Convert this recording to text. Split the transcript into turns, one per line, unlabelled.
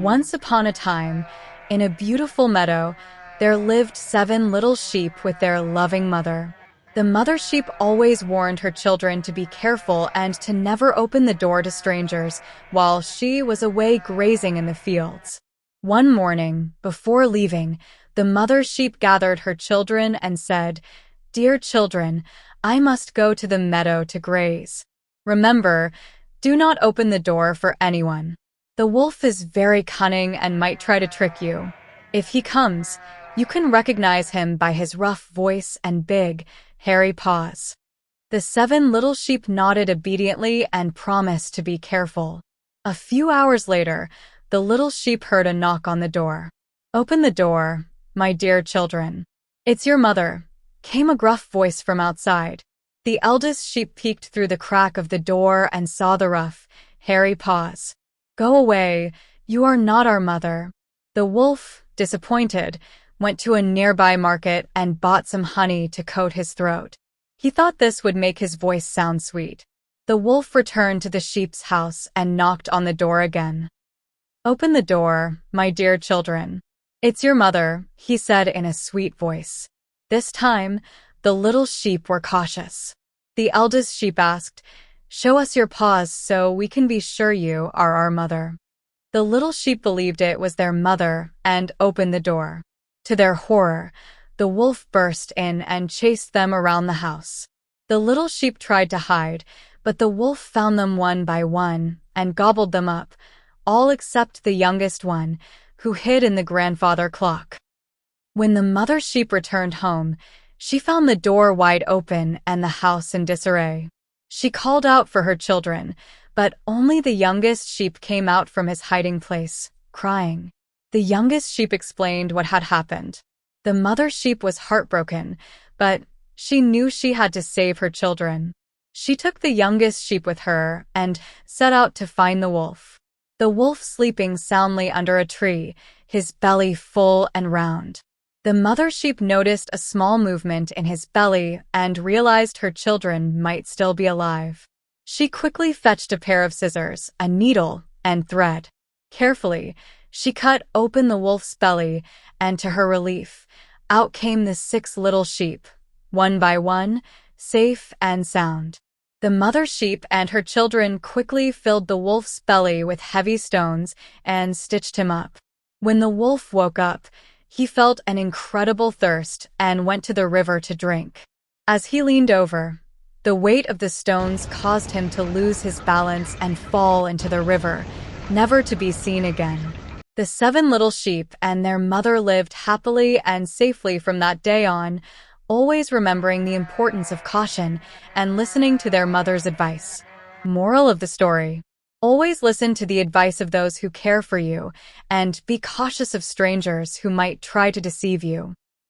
Once upon a time, in a beautiful meadow, there lived 7 little sheep with their loving mother. The mother sheep always warned her children to be careful and to never open the door to strangers while she was away grazing in the fields. One morning, before leaving, the mother sheep gathered her children and said, "Dear children, I must go to the meadow to graze. Remember, do not open the door for anyone. The wolf is very cunning and might try to trick you. If he comes, you can recognize him by his rough voice and big, hairy paws." The 7 little sheep nodded obediently and promised to be careful. A few hours later, the little sheep heard a knock on the door. "Open the door, my dear children. It's your mother," came a gruff voice from outside. The eldest sheep peeked through the crack of the door and saw the rough, hairy paws. "Go away, you are not our mother." The wolf, disappointed, went to a nearby market and bought some honey to coat his throat. He thought this would make his voice sound sweet. The wolf returned to the sheep's house and knocked on the door again. "Open the door, my dear children. It's your mother," he said in a sweet voice. This time, the little sheep were cautious. The eldest sheep asked, "Show us your paws so we can be sure you are our mother." The little sheep believed it was their mother and opened the door. To their horror, the wolf burst in and chased them around the house. The little sheep tried to hide, but the wolf found them one by one and gobbled them up, all except the youngest one, who hid in the grandfather clock. When the mother sheep returned home, she found the door wide open and the house in disarray. She called out for her children, but only the youngest sheep came out from his hiding place, crying. The youngest sheep explained what had happened. The mother sheep was heartbroken, but she knew she had to save her children. She took the youngest sheep with her and set out to find the wolf. The wolf sleeping soundly under a tree, his belly full and round. The mother sheep noticed a small movement in his belly and realized her children might still be alive. She quickly fetched a pair of scissors, a needle, and thread. Carefully, she cut open the wolf's belly, and to her relief, out came the 6 little sheep, one by one, safe and sound. The mother sheep and her children quickly filled the wolf's belly with heavy stones and stitched him up. When the wolf woke up, he felt an incredible thirst and went to the river to drink. As he leaned over, the weight of the stones caused him to lose his balance and fall into the river, never to be seen again. The 7 little sheep and their mother lived happily and safely from that day on, always remembering the importance of caution and listening to their mother's advice. Moral of the story: always listen to the advice of those who care for you, and be cautious of strangers who might try to deceive you.